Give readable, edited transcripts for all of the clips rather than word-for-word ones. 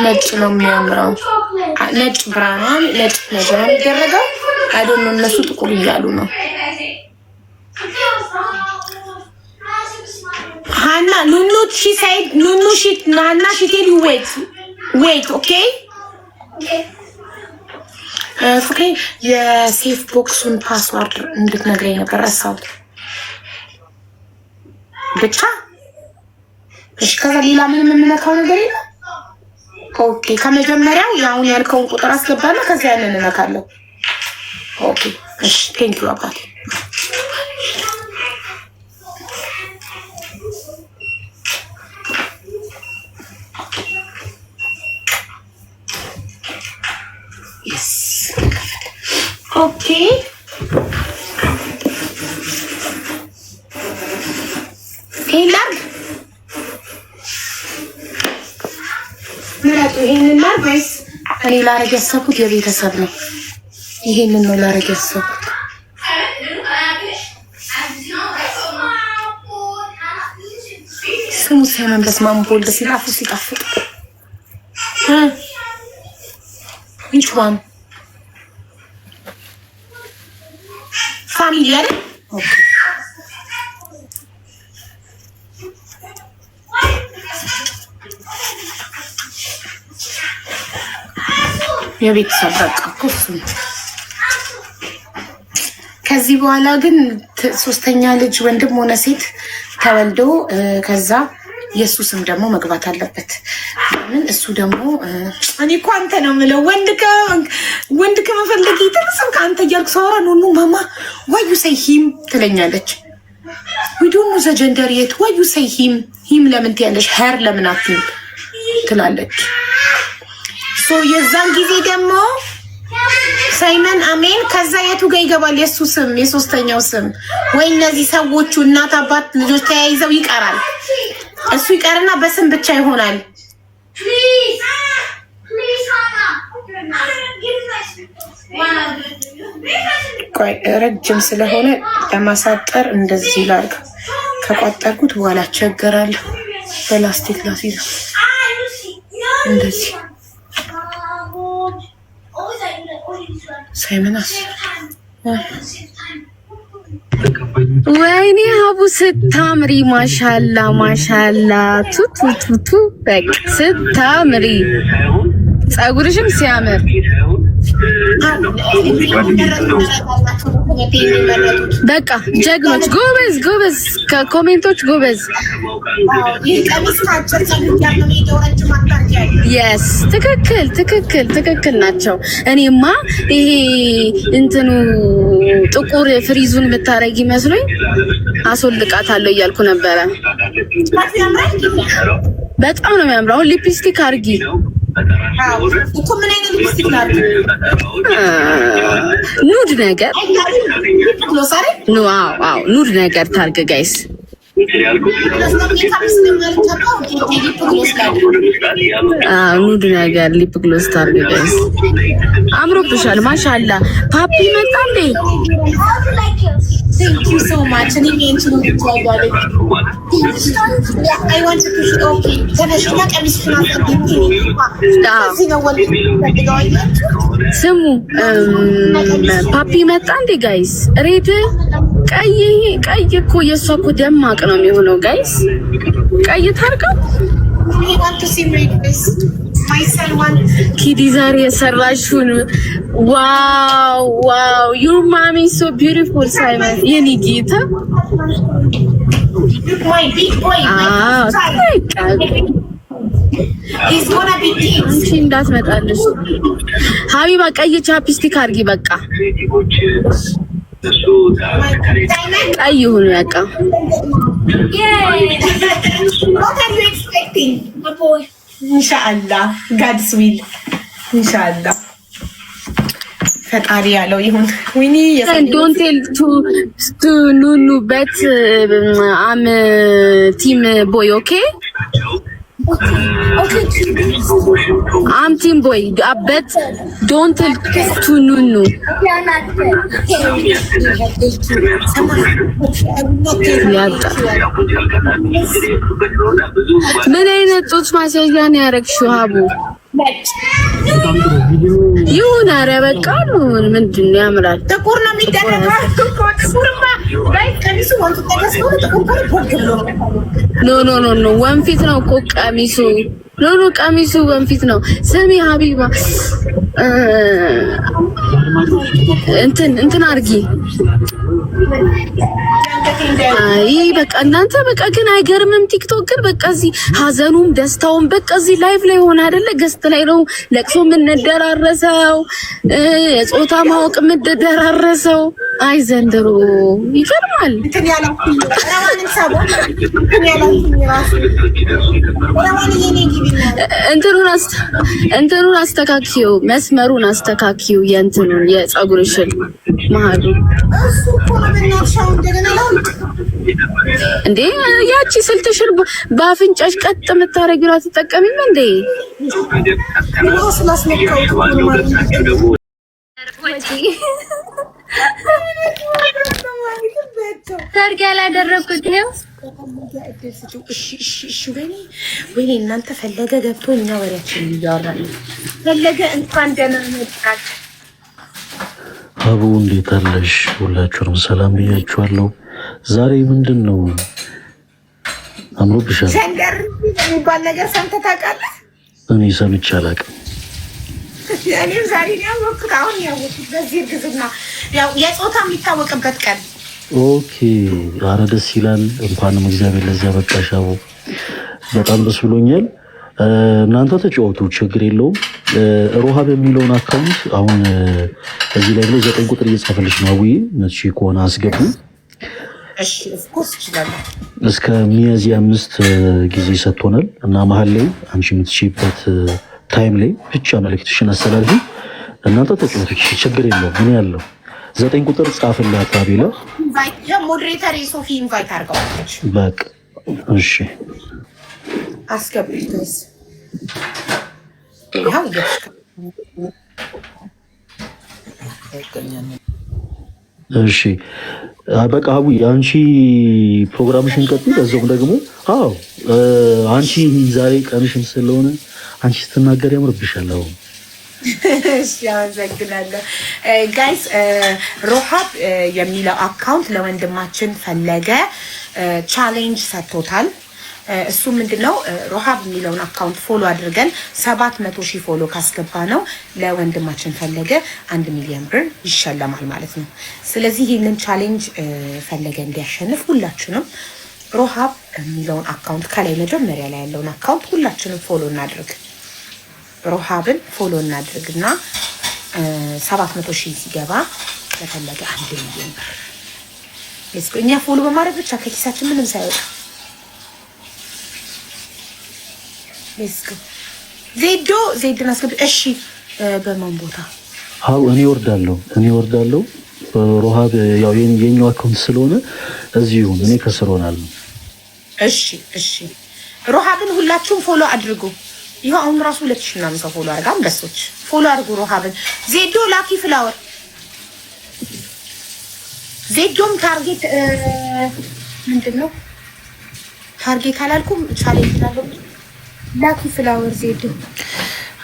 ነጭ ነው የሚያምረው። ነጭ ብራናን ነጭ ነገር የሚደረገው አይዶን ነው። እነሱ ጥቁር እያሉ ነው። ሃና ኑኑ ሺ ሳይድ ኑኑ ሺ ናና ሺ ቴል ዩ ዌት ኦኬ። ፍቅሬ የሴፍ ቦክሱን ፓስዋርድ እንድትነግረኝ ነበር ረሳሁት። ብቻ እሺ። ከዛ ሌላ ምንም የምነካው ነገር የለም። ኦኬ ከመጀመሪያው ያሁን ያልከውን ቁጥር አስገባና ከዛ ያንን እነካለሁ። ኦኬ እሺ። ቴንክ ዩ አባቴ። ኦኬ ይላል ምራጡ። ይሄንን ላርገስ እኔ ላረግ ያሰብኩት የቤተሰብ ነው። ይሄንን ነው ላረግ ያሰብኩት። ስሙ ሳይመን በስማም ቦልድ ሲላፉ ሲጣፍጥ which one ፋሚሊ አይደል? ኦኬ የቤተሰብ በቃ ኩፍ። ከዚህ በኋላ ግን ሶስተኛ ልጅ ወንድም ሆነ ሴት ተወልዶ ከዛ የሱ ስም ደግሞ መግባት አለበት። ምን እሱ ደግሞ እኔ እኮ አንተ ነው የምለው ወንድ ከመፈለግ ይተነሳም ከአንተ እያልኩ ሳወራ ኑኑ ማማ ዋዩ ሰይ ሂም ትለኛለች። we don't know the gender yet why you say him ለምን ትያለሽ her ለምን አትይም ትላለች። ሶ የዛን ጊዜ ደግሞ ሳይመን አሜን። ከዛ የቱ ጋር ይገባል የሱ ስም የሶስተኛው ስም? ወይ እነዚህ ሰዎቹ እናት አባት ልጆች ተያይዘው ይቀራል። እሱ ይቀርና በስም ብቻ ይሆናል። ቆይ ረጅም ስለሆነ ለማሳጠር እንደዚህ ላድርግ። ከቋጠርኩት በኋላ ቸገራለሁ። በላስቲክ ላስይዘው እንደዚህ ሳይመናስ ወይኔ ሀቡ ስታምሪ ማሻላ ማሻላ ቱቱቱቱ በቃ ስታምሪ ጸጉርሽም ሲያምር በቃ ጀግኖች ጎበዝ ጎበዝ ከኮሜንቶች ጎበዝ የስ ትክክል ናቸው። እኔማ ይሄ እንትኑ ጥቁር ፍሪዙን ብታረጊ መስሎኝ አስወልቃታለሁ እያልኩ ነበረ። በጣም ነው የሚያምረው። አሁን ሊፕስቲክ አርጊ እኮ ምን አይነት ሊፕስቲክ ነው? ኑድ ነገር ኑድ ነገር ታርግ ጋይስ። ኑድ ነገር ሊፕ ግሎስ ታርግ ጋይስ። አምሮብሻል ማሻአላ። ፓፒ መጣ እንዴ? Thank you so much. I need to know what I want to push it. Okay. ስሙ ፓፒ መጣ እንዴ ጋይስ? ሬድ ቀይ እኮ የሷ እኮ ደማቅ ነው የሚሆነው ጋይስ። ቀይ ታርቀው ኪዲ ዛሬ የሰራሽውን ዋው ዩር ማሚ ሶ ቢዩቲፉል ሳይመን የኔ ጌታ አንቺ እንዳትመጣልሽ ሀቢባ ቀይ ቻፕስቲክ አድርጊ በቃ ቀይ ይሁን በቃ ኢንሻአላህ ጋድስ ዊል ኢንሻአላህ ፈጣሪ ያለው ይሁን። ዊኒ ዶንት ቴል ቱ ኑኑ በት አም ቲም ቦይ ኦኬ አም ቲም ቦይ በት ዶንት ቴል ቱ ኑኑ ምን አይነት ጡት ማስያዣ ነው ያረግሽው ሀቡ? ይሁን። ኧረ በቃ ነው። ምንድን ነው ያምራል። ጥቁር ነው የሚደረገው። ጥቁርማ ጋይ ቀሚሱ ወንቱ ተገዝቶ ጥቁር ኮርክሎ ኖ ወንፊት ነው እኮ ቀሚሱ። ኖ ቀሚሱ ወንፊት ነው። ስሚ ሀቢባ እንትን አድርጊ። አይ በቃ እናንተ በቃ ግን አይገርምም? ቲክቶክ ግን በቃ እዚህ ሀዘኑም ደስታውም በቃ እዚህ ላይቭ ላይ ሆነ አይደለ? ገስት ላይ ነው ለቅሶ የምንደራረሰው፣ የጾታ ማወቅ የምንደራረሰው። አይ ዘንድሮ ይገርማል። እንትኑን አስተካክዩ፣ መስመሩን አስተካክዩ፣ የእንትኑን የፀጉርሽን መሀሉ እንዴ ያቺ ስልትሽን በአፍንጫሽ ቀጥ የምታረጊው አትጠቀሚም እንዴ? ሰርግ ያላደረኩት ነው። እሺ ወይኔ እናንተ ፈለገ ገብቶ እኛ ወሬያችን እያወራን ፈለገ እንኳን ደህና መጣች። አቡ እንዴት አለሽ? ሁላችሁንም ሰላም ብያችኋለሁ። ዛሬ ምንድን ነው አምሮብሻል? ሸንገር የሚባል ነገር ሰምተህ ታውቃለህ? እኔ ሰምቼ አላውቅም። እኔም ዛሬ ነው ያወቅሁት። አሁን ያወቅሁት በዚህ እርግዝና ያው የጾታ የሚታወቅበት ቀን። ኦኬ፣ ኧረ ደስ ይላል። እንኳንም እግዚአብሔር ለዚያ በቃሽ አቡ። በጣም ደስ ብሎኛል። እናንተ ተጫወቱ፣ ችግር የለውም። ሮሃ በሚለውን አካውንት አሁን እዚህ ላይ ብሎ 9 ቁጥር እየጻፈልሽ ነው። አቡዬ ነች ከሆነ አስገቡ። እሺ እስኮስ ይችላል። እስከ ሚያዝያ 5 ጊዜ ሰጥቶናል እና መሀል ላይ አንቺ የምትችይበት ታይም ላይ ብቻ መልእክትሽን አስተላልፊ። እናንተ ተጫወቱ፣ ችግር የለውም። ምን ያለው 9 ቁጥር ጻፍላት አቤላ። ሞዴሬተር ሶፊ ኢንቫይት አድርገዋለች። በቃ እሺ አስገብተስ ያው እሺ በቃ አቡ አንቺ ፕሮግራምሽን ቀጥይ። በዛውም ደግሞ አዎ አንቺ ዛሬ ቀንሽን ስለሆነ አንቺ ስትናገር ያምርብሻል። አሁን እሺ አመሰግናለሁ ጋይስ። ሮሃብ የሚለው አካውንት ለወንድማችን ፈለገ ቻሌንጅ ሰጥቶታል። እሱ ምንድነው ሮሃብ የሚለውን አካውንት ፎሎ አድርገን 700,000 ፎሎ ካስገባ ነው ለወንድማችን ፈለገ 1 ሚሊዮን ብር ይሸለማል ማለት ነው። ስለዚህ ይህንን ቻሌንጅ ፈለገ እንዲያሸንፍ ሁላችንም ሮሃብ የሚለውን አካውንት ከላይ መጀመሪያ ላይ ያለውን አካውንት ሁላችንም ፎሎ እናድርግ። ሮሃብን ፎሎ እናድርግና 700,000 ሲገባ ለፈለገ 1 ሚሊዮን ብር እኛ ፎሎ በማድረግ ብቻ ከኪሳችን ምንም ሳይወጣ ዜድን አስገብ። እሺ በማን ቦታ? አው እኔ ወርዳለሁ። ሮሃብ ያው የኛው አካውንት ስለሆነ እዚሁ እኔ ከስር ሆናለሁ። እሺ ሮሃብን ሁላችሁም ፎሎ አድርጉ። ይሄው አሁን ራሱ 2000 ምናምን ሰው ፎሎ አድርጋ አንበሶች ፎሎ አድርጉ ሮሃብን። ዜዶ ላኪ ፍላወር ዜዶም ታርጌት ምንድነው? ታርጌት አላልኩም ቻሌንጅ ላለው ላኪ ፍላወር ዜዶ።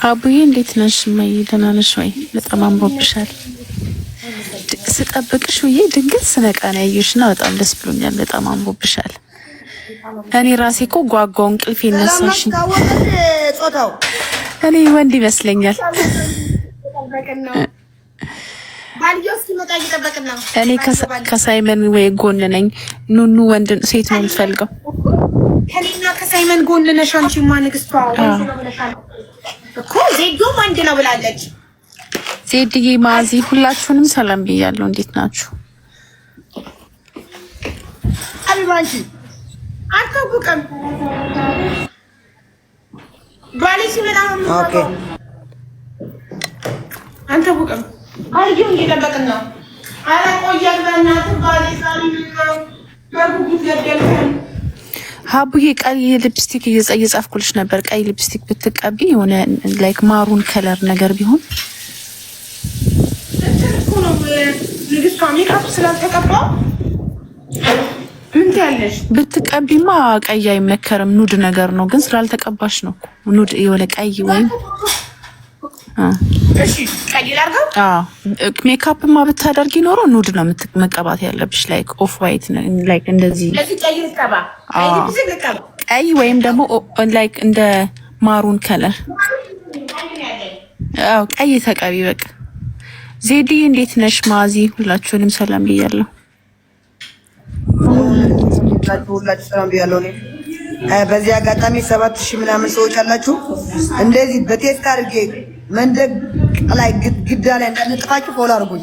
አቡዬ እንዴት ነሽ? ማይ ደህና ነሽ ወይ? በጣም አምሮብሻል። ስጠብቅሽ ውዬ ድንገት ስነቃ ነው ያየሽና በጣም ደስ ብሎኛል። በጣም አምሮብሻል። እኔ ራሴ እኮ ጓጓው እንቅልፍ ይነሳሽ። እኔ ወንድ ይመስለኛል። እኔ ከሳይመን ወይ ጎን ነኝ። ኑኑ ወንድ ሴት ነው የምትፈልገው? ከኔና ከሳይመን ጎን ነሽ አንቺማ ንግስቷ። እኮ ዜዶም ወንድ ነው ብላለች። ዜድዬ ማዚ ሁላችሁንም ሰላም ብያለሁ። እንዴት ናችሁ? አልባንቺ አትከቡቀም ባሌ ሲመጣ ነው። ኦኬ አንተ ቡቀም አልጆ እየጠበቅን ነው። ኧረ ቆየን በእናትህ ባሌ ነው በጉጉት ገደልከን። ሀቡዬ ቀይ ሊፕስቲክ እየጻፍኩልሽ ነበር። ቀይ ሊፕስቲክ ብትቀቢ የሆነ ላይክ ማሩን ከለር ነገር ቢሆን ንግስቷ ሜካፕ ስላልተቀባ ምን ትያለሽ? ብትቀቢማ ቀይ አይመከርም። ኑድ ነገር ነው ግን ስላልተቀባሽ ነው። ኑድ የሆነ ቀይ ወይም እሺ ቀይ ላድርገው? ሜካፕማ ብታደርጊ ኖሮ ኑድ ነው መቀባት ያለብሽ። ላይክ ኦፍ ዋይት ላይክ እንደዚህ ቀይ ልቀባ? ቀይ ወይም ደግሞ ላይክ እንደ ማሩን ከለር። ቀይ ተቀቢ በቃ። ዜዲ እንዴት ነሽ? ማዚ ሁላችሁንም ሰላም ብያለሁ። ሁላችሁ ሰላም ብያለሁ። በዚህ አጋጣሚ 7000 ምናምን ሰዎች አላችሁ። እንደዚህ በቴስት አድርጌ መንደግ ላይ ግድግዳ ላይ እንዳንጥፋችሁ ፎሎ አድርጉኝ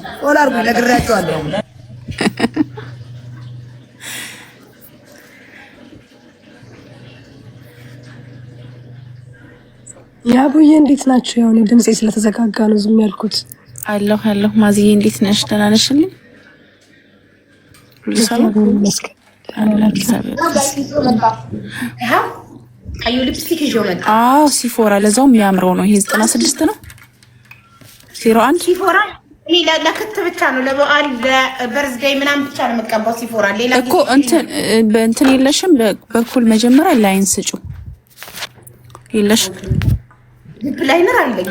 ነግራችኋለሁ። ያቡዬ እንዴት ናችሁ? ያው እኔ ድምጼ ስለተዘጋጋ ነው ዝም ያልኩት። አለሁ ማዚዬ እንዴት ነሽ? ደህና ነሽልኝ? ሰላም ይመስገን። ቀዩ ሊፕስቲክ ይዤ መጣ። ሲፎራ ለዛው የሚያምረው ነው። ይሄ 96 ነው 01 ሲፎራ። እኔ ለክት ብቻ ነው ለበዓል ለበርዝዴይ ምናምን ብቻ ነው የምቀባው ሲፎራ። ሌላ እኮ እንትን የለሽም? በኩል መጀመሪያ ላይን ስጩ የለሽም? ሊፕ ላይነር አለኝ።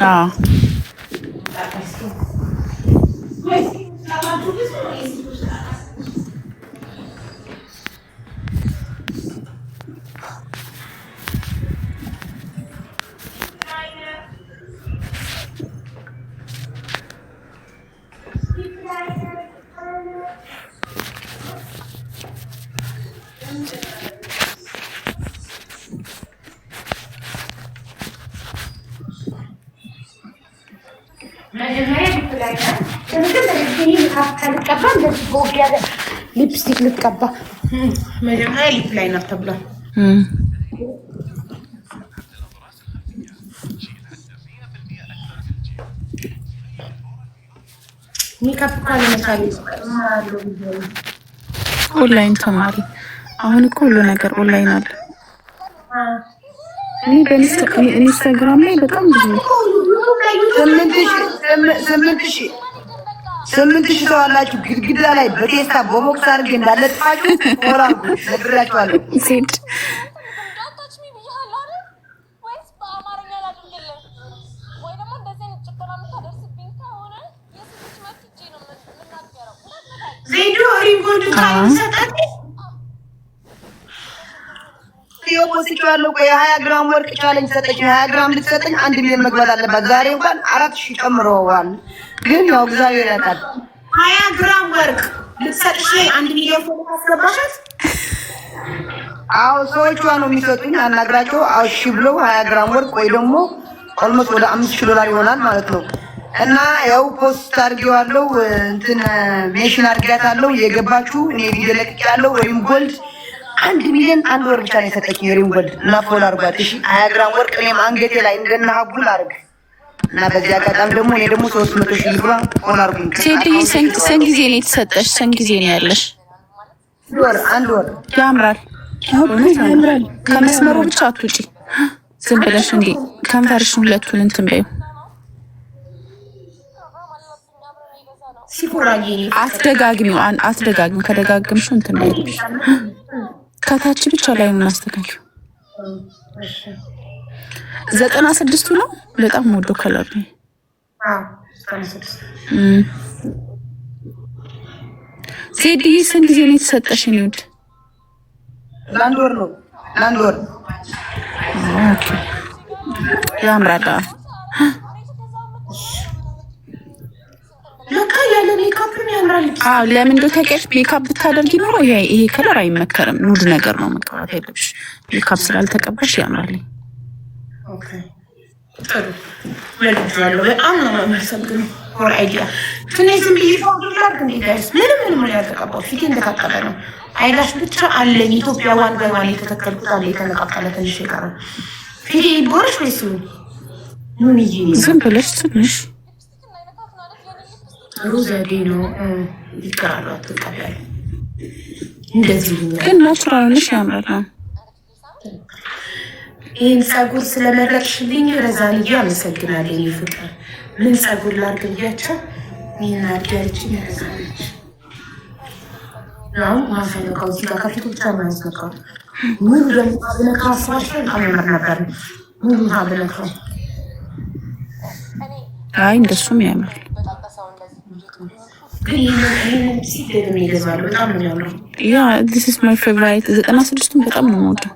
ሊፕስቲክ ልትቀባ መጀመሪያ ሊፕ ላይነር ተብሏል። ሜካፕ ካለመቻል ኦንላይን ተማሪ። አሁን እኮ ሁሉ ነገር ኦንላይን አለ። እኔ በኢንስታግራም ላይ በጣም ብዙ 8000 ሰው አላችሁ። ግድግዳ ላይ በቴስታ በቦክስ አድርጌ እንዳለጥፋችሁ ፎሎ አድርጉኝ ነግራችኋለሁ። ሴት ዜዶ ሪንጎልድ ካይሰጣት ወስጫለሁ። የ20 ግራም ወርቅ ቻሌንጅ ሰጠች። 20 ግራም ልትሰጠኝ 1 ሚሊዮን መግባት አለባት። ዛሬ እንኳን 4000 ጨምረዋል። ግን ያው እግዚአብሔር ያውቃል። 20 ግራም ወርቅ ልትሰጥሽ 1 ሚሊዮን ፎሎ አስገባሻት? አዎ ሰዎቿ ነው የሚሰጡኝ። አናግራቸው እሺ ብለው 20 ግራም ወርቅ ወይ ደግሞ ኦልሞስት ወደ $5000 ይሆናል ማለት ነው። እና ያው ፖስት አድርጌዋለሁ። እንትን ሜንሽን አድርጌያታለሁ። የገባችሁ እኔ ቪዲዮ ለቅቄያለሁ። ወይም ጎልድ 1 ሚሊዮን 1 ወር ብቻ ነው የሰጠችኝ። የሪም ጎልድ እና ፎሎ አድርጓት እሺ። 20 ግራም ወርቅ እኔም አንገቴ ላይ እንደናሀጉል አድርግ እና በዚህ አጋጣሚ ደግሞ እኔ ደግሞ 300,000 ብር ፎሎ አድርጉኝ። ሴትዬ ስንት ጊዜ ነው የተሰጠሽ? ስንት ጊዜ ነው ያለሽ? አንድ ወር። ያምራል። ያምራል። ከመስመሩ ብቻ አትውጪ። ዝም ብለሽ እንዴ ከንፈርሽን ሁለቱን እንትን በይው። አትደጋግሚው። ከደጋግምሽው እንትን በይው። ከታች ብቻ ላይ ነው ማስተካከል። 96ቱ ነው በጣም ወዶ ከለር ነው። ዜድዬ ስንት ጊዜ ነው የተሰጠሽ? ነው ለአንድ ወር ነው። ለአንድ ወር ኦኬ። ያምራል። ለካ ያለ ሜካፕ ያምራል። ለምን እንደው ታውቂያለሽ? ሜካፕ ብታደርጊ ኖሮ ይሄ ከለር አይመከርም። ኑድ ነገር ነው መቀባት ያለብሽ። ሜካፕ ስላልተቀባሽ ያምራል። ኦኬ ጥሩ ለልጅዋለሁ። በጣም ነው የማመሰግነው ፎር አይዲያ። ትንሽ ዝም ብዬ ፓውደር ላድርግ እንዴ ጋይስ? ምንም ያልተቀባው ፊቴ እንደታጠበ ነው። አይላሽ ብቻ አለኝ። ኢትዮጵያ ዋን ባይ ዋን የተተከልኩት አለ የተነቃቀለ ትንሽ የቀረ ፊቴ ይቦርሽ ወይስ ምን ይሄ? ዝም ብለሽ ትንሽ ሮዛዴ ነው ይቀራሉ። አትቀበል እንደዚህ ግን ናቹራል ነሽ። ያምራል። ይህን ጸጉር ስለመረጥሽልኝ ረዛንዬ አመሰግናለሁ። የኔ ፍቅር ምን ጸጉር ላድርግ ብያቸው ይህን አድርጊያለችኝ። ረዛነች ያው ማፈነቃው እዚህ ጋር ከፊቱ ብቻ ነው ያስነካው። ሙሉ ደግሞ አብነካ አስባሽ በጣም ያምር ነበር። ሙሉ አብነካው አይ እንደሱም ያምራል። ግን ይሄንን ሲደግም ይገዛሉ። በጣም ነው የሚያምረው። ያ this is my favorite 96ቱን በጣም ነው የምወደው።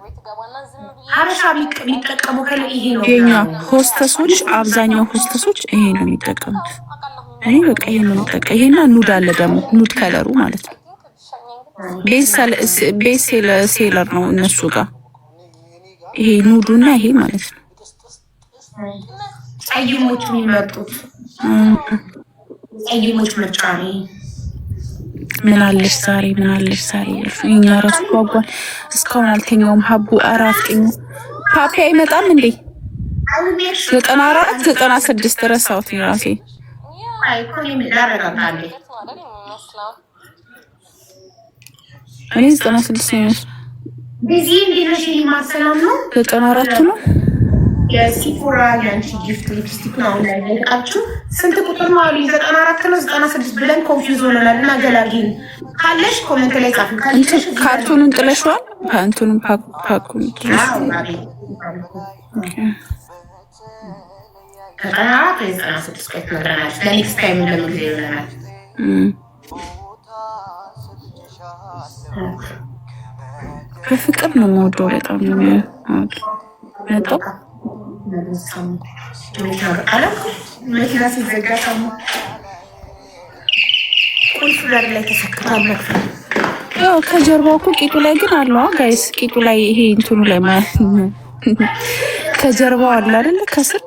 ሀበሻ የሚጠቀመው ከለ ይሄ ነው። የኛ ሆስተሶች አብዛኛው ሆስተሶች ይሄ ነው የሚጠቀሙት። እኔ በቃ ይሄ ነው የምጠቀመው። ይሄና ኑድ አለ ደግሞ ኑድ ከለሩ ማለት ነው። ቤስ ሴለር ነው እነሱ ጋር ይሄ ኑዱና ይሄ ማለት ነው። ጸይሞች የሚመርጡት ጸይሞች ምርጫ ነው። ምን አለሽ ዛሬ እኛ ራሱ ጓጓን እስካሁን አልተኛውም። ሀቡ አራፍኝ ፓፒ አይመጣም እንዴ? 94 96 ረሳሁት ራሴ። እኔ 96 ነው። በዚህ እንዲነሽ ማሰላም ነው 94 ነው። የሲፎራ ያንቺ ጊፍት ሊፕስቲክ ነው ላይ ያልቃችሁ ስንት ቁጥር ነው አሉ? 94 ነው 96 ብለን ኮንፊውዝ ሆነናል። እና ገላጊን ካለሽ ኮሜንት ላይ ጻፉ። ካለሽ ካርቱኑን ጥለሽዋል? ካርቱኑን ፓኩን ጥለሽዋል? ለኔክስት ታይም ለምን ይሆናል? በፍቅር ነው የምወደው። በጣም ነው የምወደው። መኪና ሲዘጋ ቁልፍ በር ላይ ተሰክቷል። ያው ከጀርባው እኮ ቂጡ ላይ ግን አለው ጋይስ። ቂጡ ላይ ይሄ እንትኑ ላይ ማለት ከጀርባው አለ አይደል? ከስር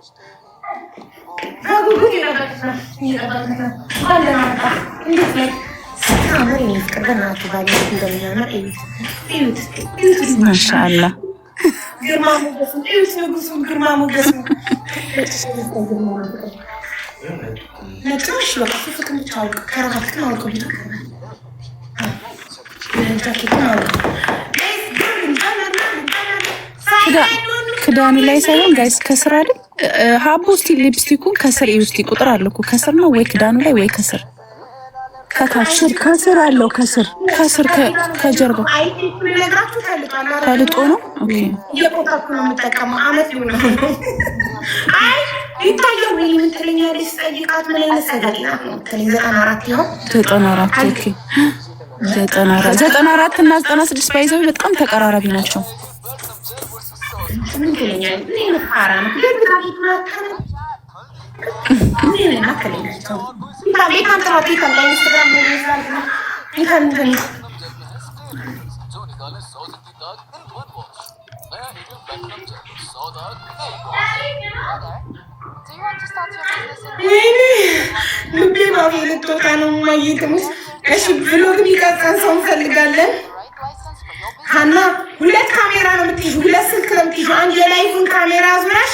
ማሻአላህ ግርማ ሞገስ ነጭሽ በቃ ፍቅር ምቻው ከራባት ነው አልኩ ክዳኑ ላይ ሳይሆን ጋይስ ከስር አይደል? ሀቡ እስቲ ሊፕስቲኩን ከስር እስቲ ቁጥር አለ እኮ ከስር ነው ወይ ክዳኑ ላይ ወይ ከስር ከታች ከስር አለው ከስር ከጀርባ ተልጦ ነው። ኦኬ እየቆጣኩ ነው የምጠቀመው። አመት ይሆናል። አይ ይታየው ወይ ምን ትለኛለሽ? ጠይቃት ምን አይነት ሰገጤ ናት ነው ትለኝ። 94 ይሆን 94 ኦኬ 94 እና 96 ባይዘው በጣም ተቀራራቢ ናቸው። ምን ትለኛለሽ? ምን ፋራ ነው ምን ናከለኛቸው ታቤት አንተራቲ ከላይ ኢንስታግራም ላይ ይፈልጋል ልቤ ባፌ ልትወጣ ነው። ማየትሙስ እሺ ብሎግ ቢቀርጸን ሰው እንፈልጋለን። ሀና 2 ካሜራ ነው የምትይዙ፣ 2 ስልክ ነው የምትይዙ። አንድ የላይፉን ካሜራ አዙረሽ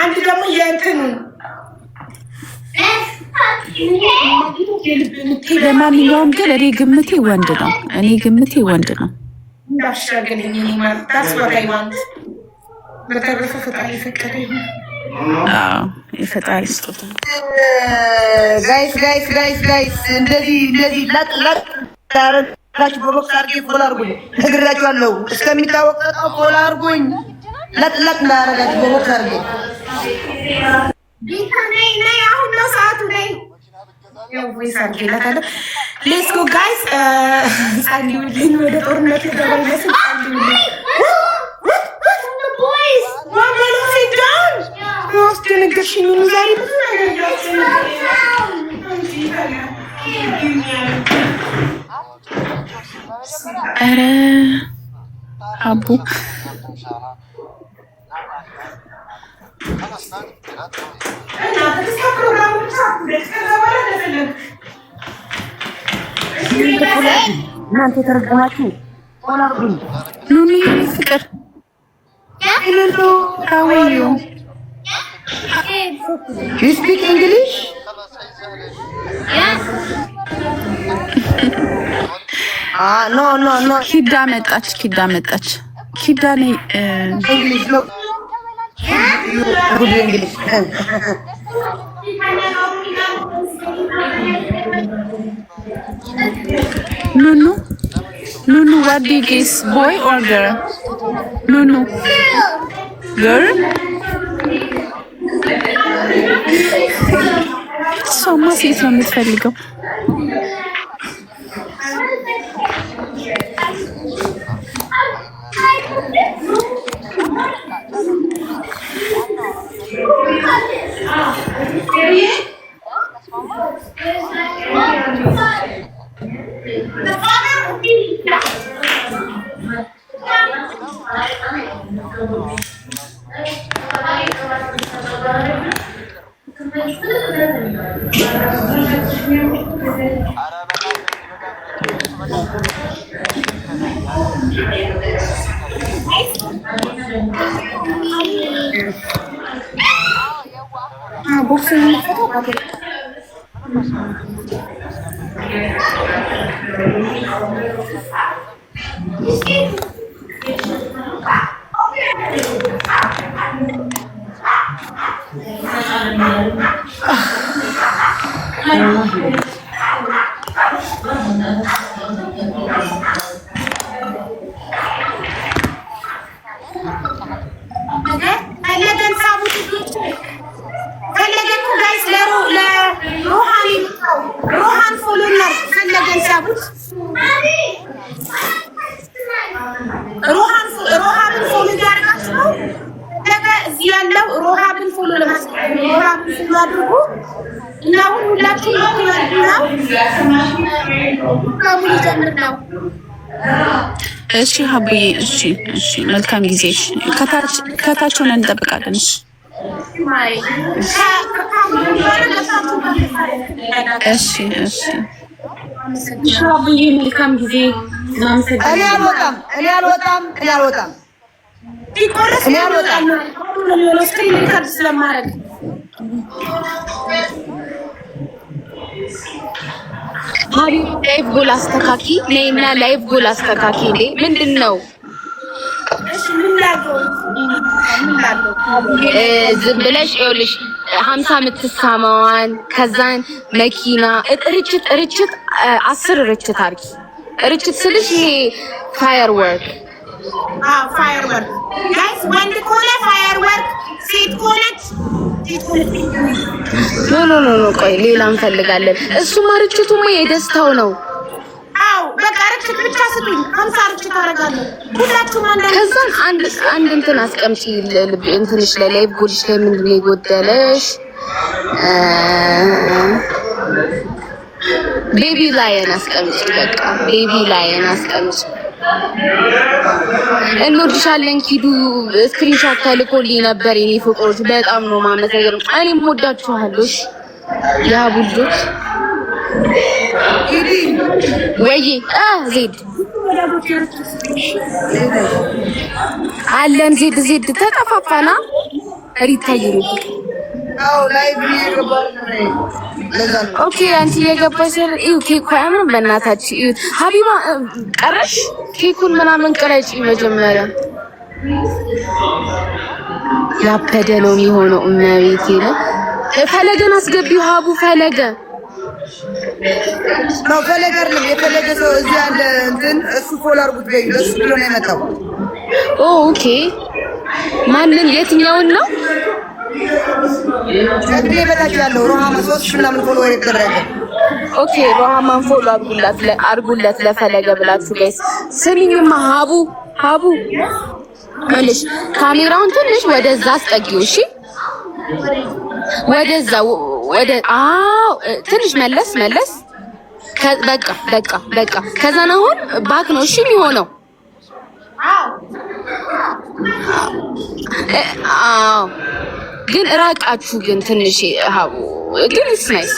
አንድ ደግሞ የእንትኑን ለማንኛውም ግን እኔ ግምቴ ወንድ ነው። እንዳሻገለኝ እኔ ማለት ታስወራይዋን በተረፈ ፈጣሪ ፈቀደ ይሁን። የፈጣሪ ስጦታ ጋይስ እንደዚህ ላጥላችሁ በቦክስ አድርጌ ፎሎ አድርጉኝ። ነግራችኋለሁ እስከሚታወቅ ፎሎ አድርጉኝ። ላጥላጥ እንዳደረጋችሁ በቦክስ አድርጌ ነይ አሁን ነው ሰዓቱ ነይ። ሌትስ ጎ ጋይስ ጸልዩልኝ። ወደ ጦርነት ልገባ ይመስል ጸልዩልኝ። አስደነገጥሽኝ። ዛሬ ብዙ ኧረ አቡ እናንተ የተረገማችሁ ኑኒ ፍቅር how are you? You speak English? No. ኪዳ መጣች። ኪዳ ነኝ English no. Good English. Nunu, what do you guess, boy or girl? Nunu, girl? እሷማ ሴት ነው የምትፈልገው። እሺ ሀቡዬ እሺ መልካም ጊዜ ከታች ሆነን እንጠብቃለን እሺ ሀቡዬ መልካም ጊዜ እኔ አልወጣም ላይቭ ጎል አስተካኪ ነይና ላይቭ ጎል አስተካኪ እንዴ ምንድነው ዝም ብለሽ ይኸውልሽ 50 የምትሳማዋን ከዛን መኪና ርችት 10 ርችት አርጊ ርችት ስልሽ ይሄ ፋየርወርክ ጋይስ ወንድ ኮለ ፋየርወርክ ሴት ኮለች ኖ ቆይ ሌላ እንፈልጋለን እሱማ ርችቱማ የደስታው ነው በቃ ርችት ብቻ ስጡኝ 50 ርችት አደርጋለሁ ሁላችሁም ከዛን አንድ እንትን አስቀምጪ እንትንሽ ላይ ላይቭ ጎልሽ ላይ ምንድን ነው የጎደለሽ ቤቢ ላየን አስቀምጪ በቃ ቤቢ ላየን አስቀምጪ እንወድሻለን ኪዱ ስክሪንሾት ተልኮልኝ ነበር የኔ ፍቅሮች በጣም ነው ማመሰግነው እኔም ወዳችኋለሁ ያ ቡልጆች ወይ ዜድ አለን ዜድ ተጠፋፋና ሪታይ ነው ኦኬ አንቺ የገባሽ ኬኩ አያምርም በእናታችሁ ሀቢባ ቀረሽ ኬኩን ምናምን ቅረጪ መጀመሪያ ያበደ ነው የሚሆነው እመቤቴ ነው ፈለገን አስገቢው ሀቡ ፈለገ ነው ፈለገ አይደለም የፈለገ ሰው እዚህ ያለ እንትን እሱ ፎሎ አድርጉት በይ እሱ ብሎ ነው የመጣው ኦኬ ማንን የትኛውን ነው ከግሬ በታች ያለው ሮሃማ 3000 ምናምን ፎሎ ያደረገ ኦኬ ሮሃማን ፎሎ አድርጉለት ለፈለገ ብላችሁ ጋይስ ስሚኝማ ሀቡ እልሽ ካሜራውን ትንሽ ወደዛ አስጠጊው እሺ ወደዛ ትንሽ መለስ በቃ ከዛና አሁን ባክ ነው እሺ የሚሆነው ግን ራቃችሁ ግን ትንሽ ሀቡ ግን ስናይስ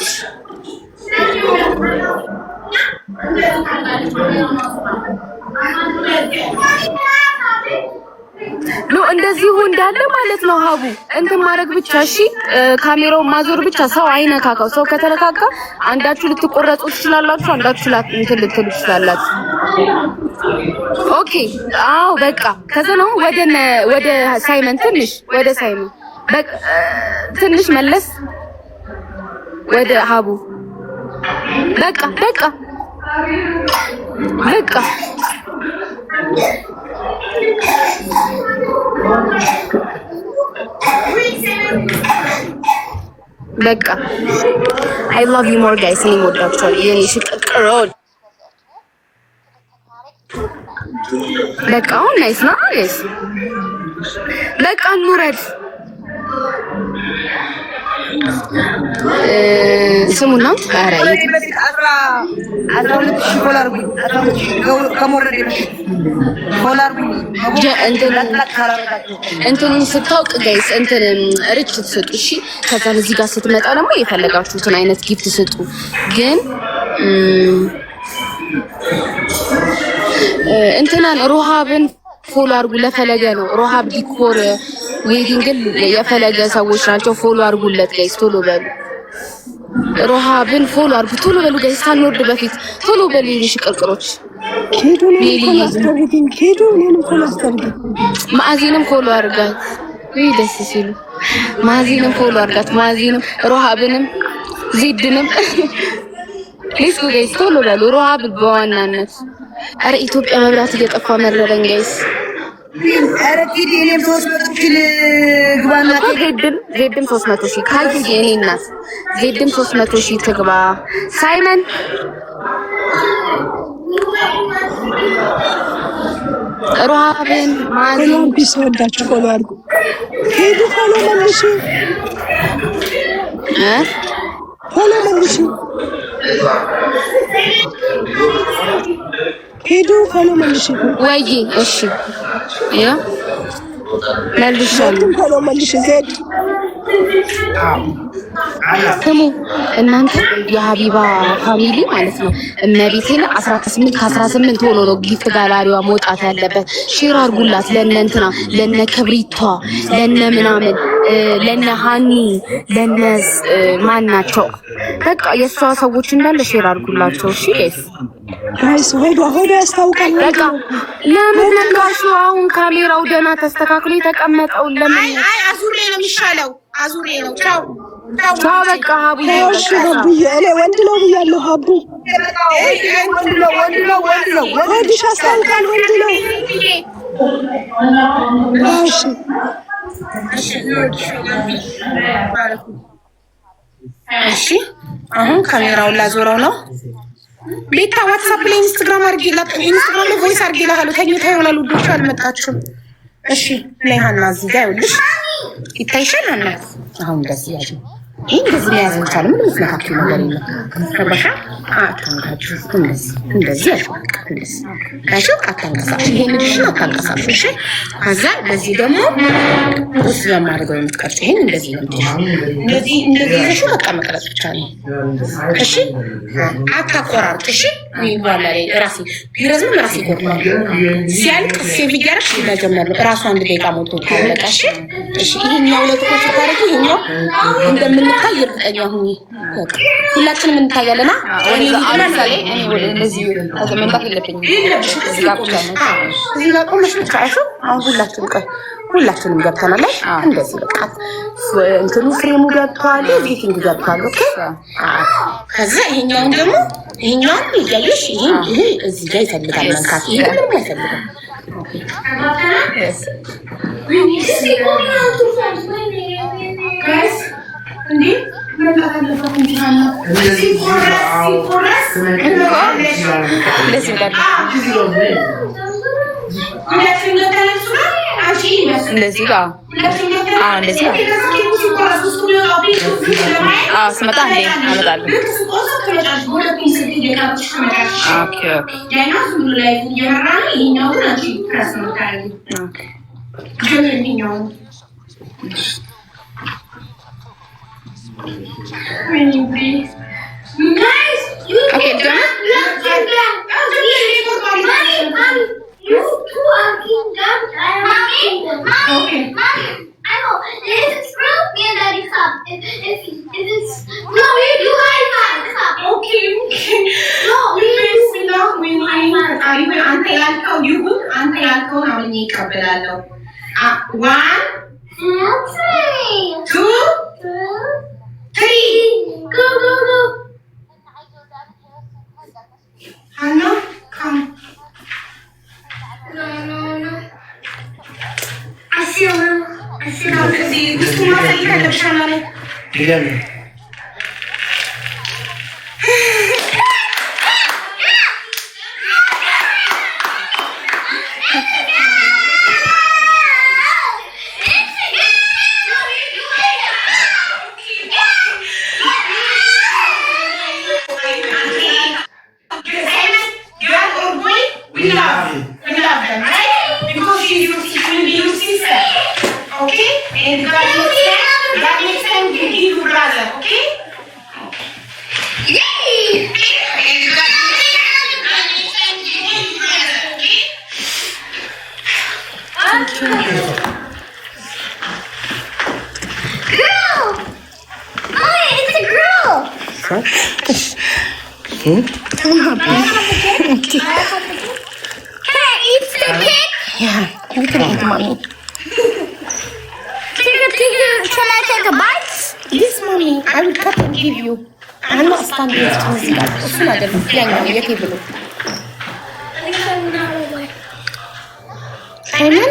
ኖ እንደዚህ እንዳለ ማለት ነው ሀቡ እንትን ማድረግ ብቻ እሺ ካሜራውን ማዞር ብቻ ሰው አይነካካው ሰው ከተነካካ አንዳችሁ ልትቆረጡ ትችላላችሁ አንዳችሁ እንትን ልትሉ ትችላላችሁ ኦኬ በቃ ከዛ ነው ወደ ሳይመን ትንሽ ወደ ሳይመን በቃ ትንሽ መለስ ወደ ሀቡ በቃ በቃ I love you more guys እኔ ወዳችኋለሁ የኔ ሽቅቅሮች በቃ አሁን ናይስ ነው ጋይስ በቃ እንውረድ ስሙና ኧረ እንትኑን ስታውቅ ጋይስ እንትን ሪች ትስጡ እሺ ከዛን እዚህ ጋር ስትመጣ ደግሞ የፈለጋችሁትን አይነት ጊፍት ስጡ ግን እንትናን ሮሃብን ፎሎ አድርጉ ለፈለገ ነው ሮሃብ ዲኮር ዌዲንግን የፈለገ ሰዎች ናቸው ፎሎ አድርጉለት ጋይስ ቶሎ በሉ ሮሃብን ፎሎ አድርጉ ቶሎ በሉ ጋይስ ሳንወርድ በፊት ቶሎ በሉ ይልሽ ቅርቅሮች ማአዚንም ፎሎ አድርጋት ወይ ደስ ሲሉ ማአዚንም ፎሎ አድርጋት ማአዚንም ሮሃብንም ዚድንም ሌስ ጋይስ ቶሎ በሉ ሮሃብ በዋናነት አረ ኢትዮጵያ መብራት እየጠፋ መረረኝ ጋይስ አረ ኪዲ እኔም 300 ሺህ ግባና ዜድም 300 ሺህ ካጂ የኔ እናት ዜድም 300 ሺህ ትግባ ሳይመን ሮሃብን ማዚን ቢስወዳችሁ ፎሎ አድርጉ ሄዱ ፎሎ መልሽ ፎሎ መልሽ ሄዱ ፎሎ መልሽ ወይ እሺ ያ መልሻለሁ ፎሎ መልሽ ዜድ ስሙ እናንተ የሀቢባ ፋሚሊ ማለት ነው እመቤቴን 18 ከ18 ሆኖ ነው ጊፍት ጋላሪዋ መውጣት ያለበት ሼር አድርጉላት ለነ እንትና ለነ ክብሪቷ ለነ ምናምን ለነ ሃኒ ለነ ማን ናቸው በቃ የሷ ሰዎች እንዳለ ሼር አድርጉላቸው እሺ ጋይስ ሆዶ ያስታውቃል በቃ ለምን ነካሹ አሁን ካሜራው ደና ተስተካክሎ የተቀመጠው ለምን አይ አዙሬ ነው የሚሻለው አዙሬ ነው ቻው በቃ ሀቡ እሺ እኔ ወንድ ነው ብያለሁ ሀቡ ወንድ ነው ወንድሽ ያስታውቃል ወንድ ነው እሺ አሁን ካሜራውን ላዞረው ነው ቤታ ዋትስአፕ ላይ ኢንስታግራም ላይ ቮይስ አድርጌልሃለሁ ተኝታ ይሆናል ውዶቹ አልመጣችሁም እሺ ላይ ሀና እዚህ ጋር ይኸውልሽ ይታይሻል ሀና አሁን እንደዚህ ያዥ ይሄ እንደዚህ ያዝ እንቻል ምን ምትነካችሁ ነገር የለም ከበሻ አታንጋችሁ እንደዚህ ያዥ እንደዚህ ካሽ አታንቀሳሽ ይሄን ልጅሽን አታንቀሳሽ እሺ ከዛ በዚህ ደግሞ ቁስ ለማድረግ የምትቀርጭ ይሄን እንደዚህ ነው እንደዚህ እሺ በቃ መቅረጽ ብቻ ነው እሺ አታቆራርጥ እሺ ይባላል ራሴ ቢረዝም ራሴ ይቆርጣል ሲያልቅ ሴቭ እያደረግሽ ለጀመር ራሱ አንድ ደቂቃ ሞልቶ ታለቀ እሺ ይሄኛው ለጥቆች ታረቂ ይሄኛው እንደምንታይ እርግጠኛ ሁኚ ሁላችንም እንታያለና እኔ ለምሳሌ እኔ እንደዚህ ተዘመንታት የለብኝም እዚህ ጋር ቆመሽ ብቻ አይሹ አሁን ሁላችንም ገብተናል እንደዚህ በቃ እንትኑ ፍሬሙ ገብቷል ኤዲቲንግ ገብቷል ኦኬ ከዛ ይሄኛውን ደግሞ ይሄኛውን ይያይሽ ይሄ እዚህ ጋር ይፈልጋል መንካት ይሄ ምንም አይፈልግም ጋይስ እንዴ እንደዚህ ጋር እንደዚህ ስመጣ እንዴ አመጣለሁ Yeah, you can eat, mommy. Can I take a bite? Yes, mommy. I will cut and give you. I'm not standing next to this guy. It's not a thing. You're capable. Amen.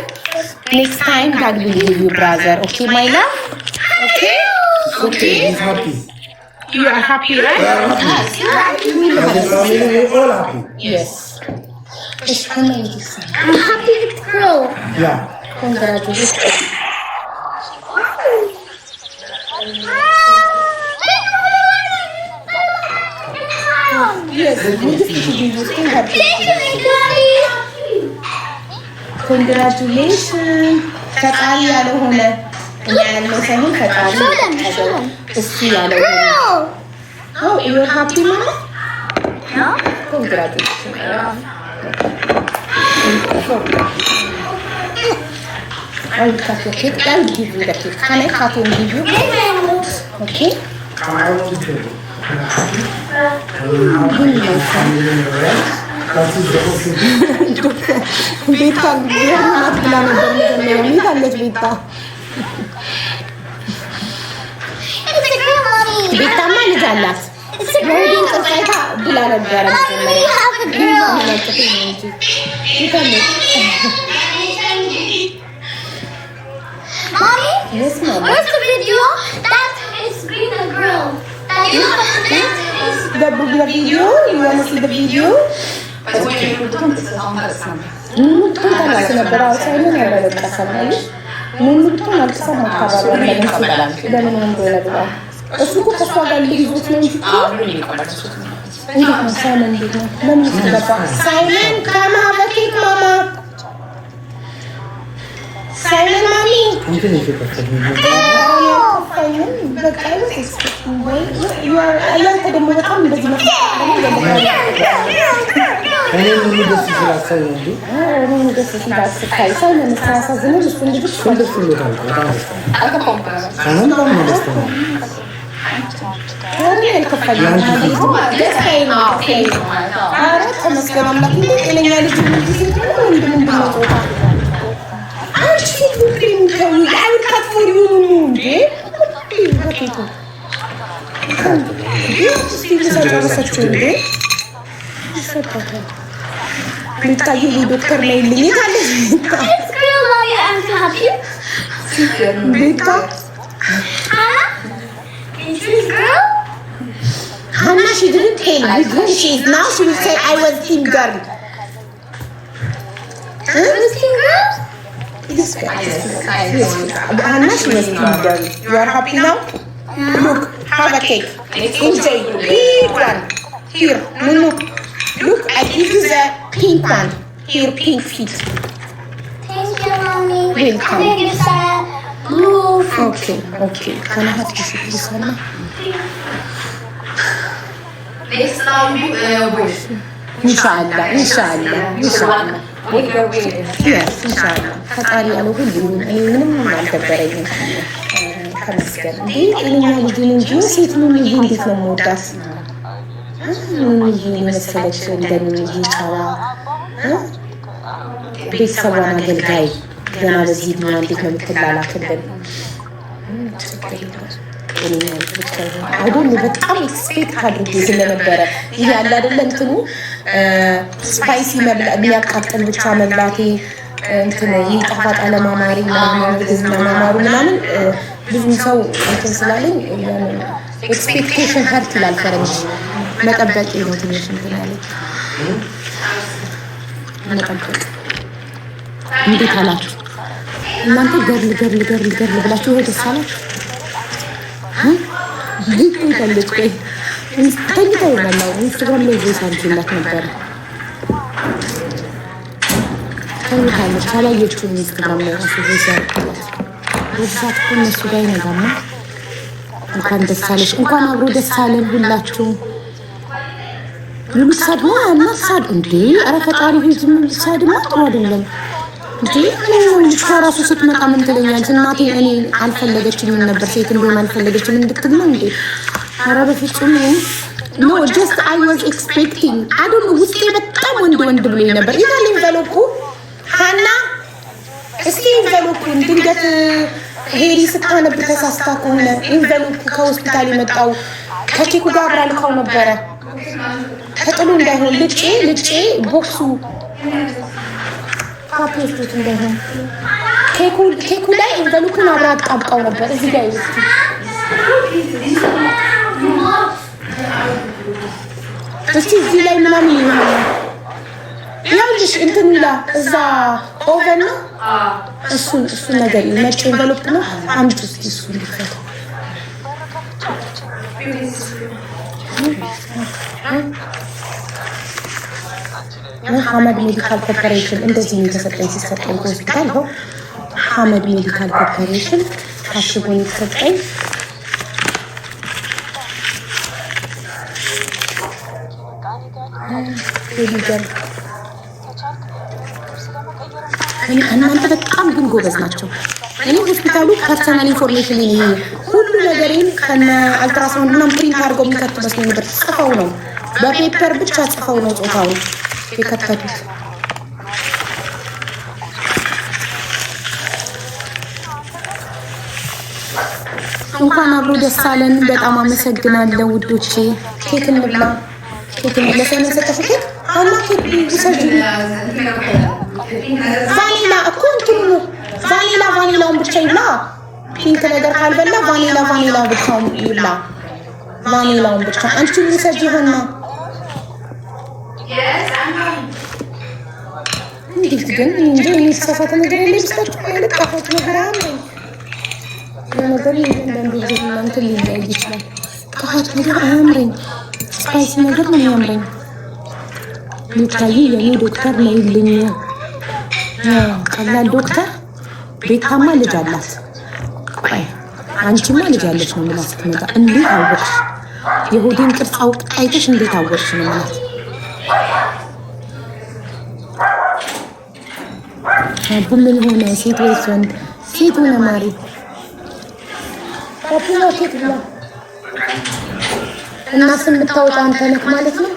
Next time, God will give you brother. Okay, my love? Okay? Okay. He's happy. You are happy, right? As a family, we're all happy. Yes. I'm happy with girl. Yeah. Congratulations. Yes, congratulations. ፈጣሪ ያለው ሆነ እኛ ያለው ሳይሆን ፈጣሪ እሱ ያለው ሆነ። Oh, you're happy, mama? No? Congratulations. I will cut your cake. I will give you the cake. Can I cut and give you? Okay? I want to tell you. ቤታ ናት ብላ ነበር መጀመሪያ። የት አለች ቤታ? ቤታማ ልጅ አላት። የሆዴን ቅርጽ አይታ ብላ ነበረ መጀመሪያ። Mommy? Yes, Mama. Where's the video? That is being a girl. That is The video? You want to see the video? ታላስ ነበር አውሳይነ ነበር ተሰማኝ ምን ብትሆን አልተሰማ አካባቢ ለምን እንደሆነ ብላ እሱ እኮ ከሷ ጋር ልጅት ነው እንጂ እንዴት ነው ሳይመን እንዴት ነው ለምን ተገባ ሳይመን ካማ በኬክ ማማ ሳይመን ማሚ እንትን ይፈከፈል ሳይመን በቃ ይስስ ወይ ያንተ ደግሞ በጣም እንደዚህ ነው እኔ ምን ደስ ይላል እንዴ ምን ደስ ይላል ስታይ ሳይመን ሳሳዝን እሱ እንግዲህ ደስ ይላል በጣም ደስ ይላል ምን ያልከፋኝ ደስታዬ ነው ኧረ ተመስገን አምላክ እንዴ ጤነኛ ልጅ ምንድን ነው አንቺ ልጅ ነው አይል ካትፎሪ ምን እንዴ በኬቱ ይሰጣቸው እንዴ ይሰጣቸው ቤታዬ ዶክተር ላይ ልኝ ታለ ቤታ Hannah, she didn't tell me who she is. Now she will say, I was team girl. Was team girl? This guy. Yes. Hannah, she was team girl. You are happy now? Look, have a cake. Enjoy. Big one. Here, Nunu. Look, I give you the pink one. Here, pink feet. Thank you, Mommy. Welcome. Thank you, sir. Move. Okay, okay. Can I have this, Hannah? ኢንሻአላህ ኢንሻአላህ ኢንሻአላህ yes ኢንሻአላህ ፈጣሪ ያለው ሁሉ እኔ ምንም አልከበረኝም ተመስገን እንዴ እኛ ልጅን እንጂ ሴት ምን ይሄ እንዴት ነው የምወዳት ይሄ መሰለች እንደምን ይጫዋ ቤተሰቧን አገልጋይ ገና በዚህ ምን እንዴት ነው የምትላላክልን አይዶን በጣም ኤክስፔክት አድርጌ ስለነበረ ይሄ ያለ አይደለ እንትኑ ስፓይሲ የሚያቃጥል ብቻ መብላቴ እንትን ይጣፋጥ አለማማሪ ምናምን ግዝና ማማሩ ምናምን ብዙም ሰው እንትን ስላለኝ ኤክስፔክቴሽን ሀርት ይላል ፈረንጅ መጠበቅ ነው ትንሽ እንትን ያለኝ መጠበቅ። እንዴት አላችሁ እናንተ? ገርል ብላችሁ ወይ ደስ አላችሁ? ይታለች ቆይ ተኝተው ይላል ኢንስታግራም ላይ ቮይስ አድርጌላት ነበረ። ተኝታለች አላየችውም። ኢንስታግራም ላይ ራሱ ቮይስ ያደርግላት በዛት እኮ እነሱ ጋር ይነጋማ። እንኳን ደስ አለሽ፣ እንኳን አብሮ ደስ አለን ሁላችሁም። ልምሳድማ እናሳድ እንዴ! ኧረ ፈጣሪ ዝም ልሳድማ ጥሩ አይደለም እንዴ! ልጅ ከራሱ ስትመጣ ምን ትለኛለች? እናቴ እኔ አልፈለገችኝም ነበር ሴት እንደሆነ አልፈለገችም እንድትል ነው እንዴ? ኧረ በፍጹም ኖ ጀስት አይ ዋዝ ኤክስፔክቲንግ አይ ዶንት ኖ ውስጤ በጣም ወንድ ብሎኝ ነበር። ይታል ኢንቨሎፑ ሃና እስቲ ኢንቨሎፑ ድንገት ሄሪ ስታነብ ተሳስታ ከሆነ ኢንቨሎፑ ከሆስፒታል የመጣው ከኬኩ ጋር አብራ ልካው ነበረ ተጥሎ እንዳይሆን ልጬ ቦክሱ ፓፒስቶት እንዳይሆን ኬኩ ላይ ኢንቨሎፑን አብራ አጣብቃው ነበር እዚህ ጋር ይስቲ እስቲ እዚህ ላይ ምናምን ይሆናል። ያውልሽ እንትን ይላ እዛ ኦቨን ነው እሱን ነገር ነጭ ኢንቨሎፕ ነው አምጪ እስቲ እሱን ልፈታ ሐመድ ሜዲካል ኮርፖሬሽን እንደዚህ ነው የተሰጠኝ። ሲሰጠኝ ሆስፒታል ነው ሐመድ ሜዲካል ኮርፖሬሽን ታሽጎ የተሰጠኝ። እናንተ በጣም ግን ጎበዝ ናቸው። እኔ ሆስፒታሉ ፐርሰናል ኢንፎርሜሽን ይሄ ሁሉ ነገሬን ከነ አልትራሳውንድ እና ፕሪንት አድርገው የሚከቱ መስሎኝ ነበር። ጽፈው ነው በፔፐር ብቻ ጽፈው ነው ጾታውን የከተቱት። እንኳን አብሮ ደስ አለን። በጣም አመሰግናለሁ ውዶቼ። ኬክ እንብላ። ኬክ ለሰነ ሰጠሽ አላ ኬክ ይሰጂ ቫኒላ እኮ እንትኑ ነው ቫኒላውን ብቻ ይብላ። ፒንክ ነገር ካልበላ ቫኒላ ብቻውን ይብላ። ቫኒላውን ብቻ አንቺ ይሰጂ ሆና እንዴት ግን እንዴ የሚሰፋት ነገር የለም። ስታችሁ ማለት ጣፋጭ ነገር አለ ነገር እንደንዱ እንትን ሊለያይ ይችላል። ጣፋጭ ነገር አያምረኝ፣ ስፓይሲ ነገር ነው የሚያምረኝ። ይታይ የኔ ዶክተር ነው ይልኝ ቀላል ዶክተር ቤታማ ልጅ አላት። ቆይ አንቺማ ልጅ አለች ነው ማለት ስትመጣ እንዴት አወቅሽ? የሆዴን ቅርጽ አይተሽ እንዴት አወቅሽ ነው ማለት ምን ሆነ? ሴት ወይስ ወንድ? ሴት ሆነ ማሪ አጥና ሴት ብላ እና ስም የምታወጣው አንተ ነህ ማለት ነው።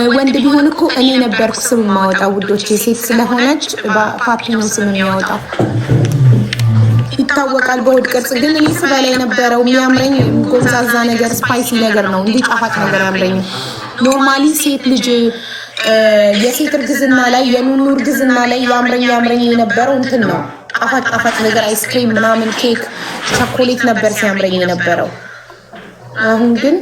ወንድ ቢሆን እኮ እኔ ነበርኩ ስም የማወጣው ውዶቼ። ሴት ስለሆነች ፓፒ ነው ስም የሚያወጣው ይታወቃል። በሆድ ቅርጽ ግን እኔ ስጋ ላይ የነበረው የሚያምረኝ ጎንዛዛ ነገር ስፓይሲ ነገር ነው እንጂ ጣፋጭ ነገር ያምረኝ። ኖርማሊ ሴት ልጅ የሴት እርግዝና ላይ የኑኑ እርግዝና ላይ ያምረኝ የነበረው እንትን ነው ጣፋጭ ነገር አይስክሪም ምናምን ኬክ ቸኮሌት ነበር ሲያምረኝ የነበረው። አሁን ግን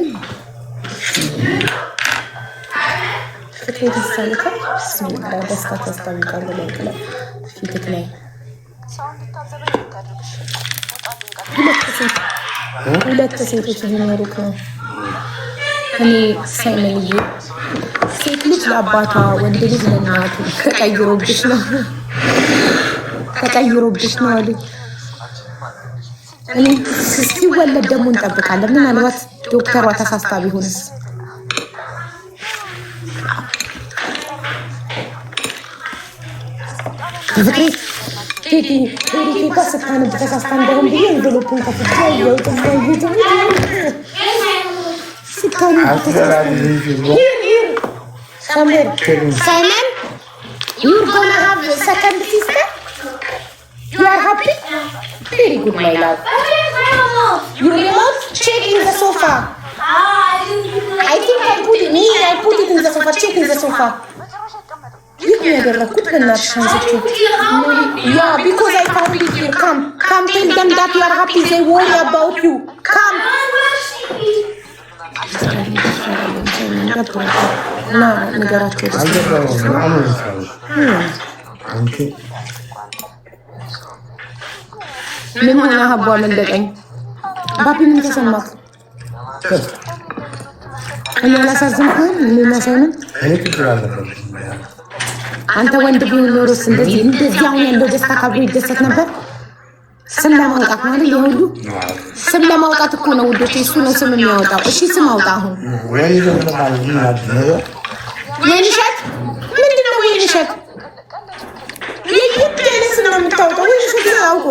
ፍቅር ተሳልከ ስሚላ ደስታ ተስተምቃለ ለከለ ፊት ላይ ሁለት ሴቶች ሊኖሩት ነው። እኔ ሳይመልዬ ሴት ልጅ ለአባቷ ወንድ ልጅ ለእናቱ ተቀይሮብሽ ነው አሉ። እኔ ሲወለድ ደግሞ እንጠብቃለን። ምናልባት ዶክተሯ ተሳስታ ቢሆንስ? ፍቅሬ ኬካ ስታነብ ተሳስታ እንደሆን ብዬ እንቨሎፑን ከፍቼ Simon, you're gonna have a second sister? You are happy? Very good, my love. Your remote? Check in the sofa. I think I put it in the sofa. Check in the sofa. You ምንድን ነው ያደረኩት? በእናትሽ አንስቼ ያ because I can't be here. Come tell them that you are happy. They worry about you. Come. ና ንገራቸው። ምን ሆነ? ሀቧ መለቀኝ። ባቢ ምን ተሰማት? እኔ አላሳዝንኩም። ምን አሳይንም አንተ ወንድ ቢሆን ኖሮስ እንደዚህ አሁን ያለው ደስታ ካብሮ ይደሰት ነበር። ስም ለማውጣት ማለት ይሁሉ ስም ለማውጣት እኮ ነው ውዶቼ። እሱ ነው ስም የሚያወጣው። እሺ ስም አውጣ። አሁን ወይንሸት ምንድነው? ወይንሸት የይደለ ስም ነው የምታወጣው። ወይንሸት አውቆ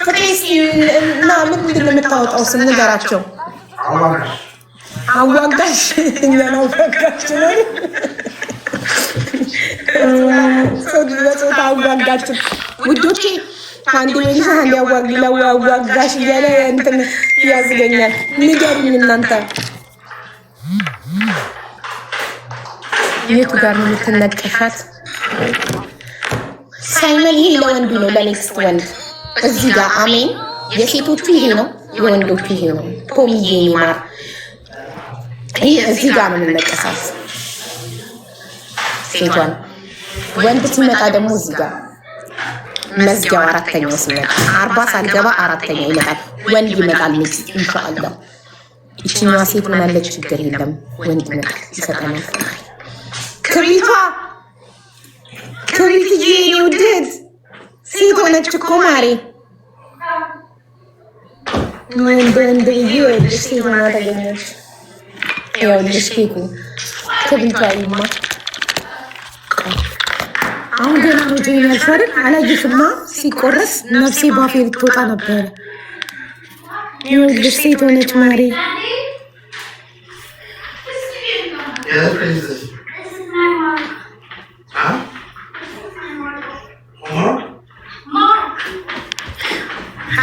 ፍቅሬስ እና ምንድነው የምታወጣው ስም? ንገራቸው። አዋጋሽ እኛ ነው ፈካች ነው በጾታ አዋጋችን ውዶቼ። አንድ ወይስ አንድ አዋጋሽ እያለ እንትን ያዝገኛል። ንገሩኝ እናንተ የቱ ጋር ነው የምትነቀሻት? ሳይመን ይሄ ለወንዱ ነው፣ ለኔክስት ወንድ እዚህ ጋር አሜን። የሴቶቹ ይሄ ነው፣ የወንዶቹ ይሄ ነው። ፖሚዬ ማር ይሄ እዚህ ጋር ነው የምንነቀሳት ሴቷን። ወንድ ሲመጣ ደግሞ እዚህ ጋር መዝጊያው አራተኛው ሲመጣ 40 ሳልገባ አራተኛ ይመጣል። ወንድ ይመጣል ኔክስት ኢንሻአላህ። እቺኛዋ ሴት ምናለች? ችግር የለም ወንድ ይመጣል ይሰጠናል። ክሪትዬ ውድት ሴት ሆነች እኮ ማሬ። ወንድ ይኸውልሽ ሴት ሆና ተገኘች። ይኸውልሽ ኬኩ ክሪቷይማ አሁን ገና ነው ጀይናል ሸርክ አላየሽማ? ሲቆረስ ነፍሴ ባፌ ልትወጣ ነበር። ይኸውልሽ ሴት ሆነች ማሬ።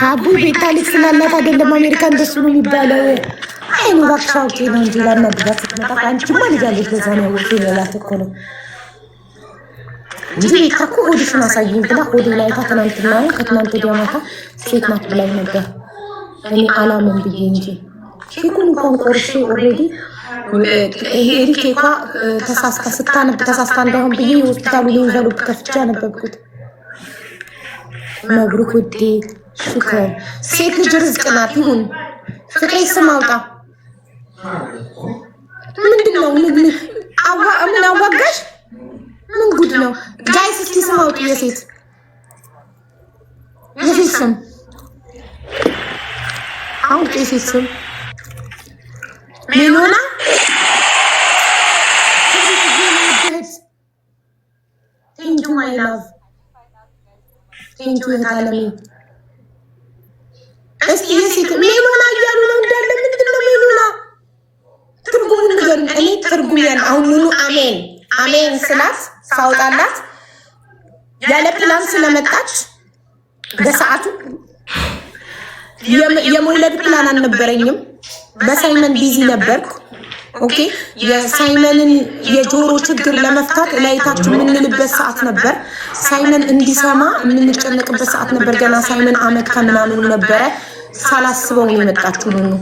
አቡ ቤታ ልጅ ስላላት አይደለም አሜሪካ እንደሱ ነው የሚባለው። አይኑ ባክሻው ነው እንጂ ላናግራት ስትመጣ አንቺማ ልጅ አለሽ ለዛ ነው ያወቅሽው ያላት እኮ ነው እንጂ ቤታ እኮ ሆድሽን አሳይኝ ብላ ሆዴ ላይ ትናንትና ከትናንት ወዲያ ማታ ሴት ናት ብላኝ ነበር። እኔ አላምን ብዬ እንጂ ኬኩን እንኳን ቆርሼ ኦልሬዲ ይሄ ኬኳ ተሳስታ እንዳይሆን ብዬ ሆስፒታሉ ላይ እንዘሉት ከፍቻ ነበርኩት። መብሩክ ውዴ ሹክራን። ሴት ልጅ ርዝቅ ናት። ይሁን ፍቅሬ ስም አውጣ። ምንድነው? ምን አዋጋሽ? ምን ጉድ ነው ጋይስ? እስኪ ስም አውጡ። የሴት ስም አውጡ። የሴት ስም ሜሎና ቴንኪ ማይ ላቭ ቴንኪ የታለሚ። እስኪ የሴት ሜሎና እያሉ ነው እንዳለ። ምንድነው ሜሎና? ትርጉሙን ንገሩኝ። እኔ ትርጉም ያለ አሁን ኑኑ አሜን ስላት ሳውጣላት ያለ ፕላን ስለመጣች በሰዓቱ የመውለድ ፕላን አልነበረኝም። በሳይመን ቢዚ ነበርኩ። ኦኬ የሳይመንን የጆሮ ችግር ለመፍታት ላይታችሁ የምንልበት ሰዓት ነበር። ሳይመን እንዲሰማ የምንጨነቅበት ሰዓት ነበር። ገና ሳይመን አመት ከምናምኑ ነበረ። ሳላስበው ነው የመጣችሁ ነው።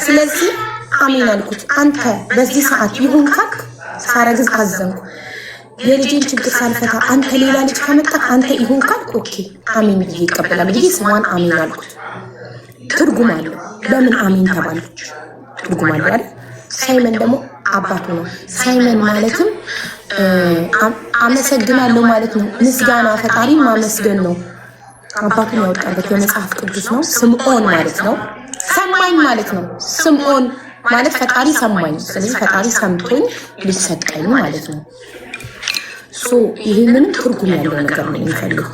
ስለዚህ አሜን አልኩት። አንተ በዚህ ሰዓት ይሁን ካልክ ሳረግዝ አዘንኩ። የልጅን ችግር ሳልፈታ አንተ ሌላ ልጅ ከመጣ አንተ ይሁን ካልክ ኦኬ አሜን ብዬ ይቀበላል ብዬ ስሟን አሜን አልኩት። ትርጉም አለው። ለምን አሜን ተባለች? ትርጉም አለው አይደል? ሳይመን ደግሞ አባቱ ነው። ሳይመን ማለትም አመሰግናለሁ ማለት ነው። ምስጋና ፈጣሪን ማመስገን ነው። አባቱን ያወጣበት የመጽሐፍ ቅዱስ ነው። ስምዖን ማለት ነው። ሰማኝ ማለት ነው። ስምዖን ማለት ፈጣሪ ሰማኝ። ስለዚህ ፈጣሪ ሰምቶኝ ልጅ ሰጠኝ ማለት ነው። ይሄንን ትርጉም ያለው ነገር ነው የሚፈልገው።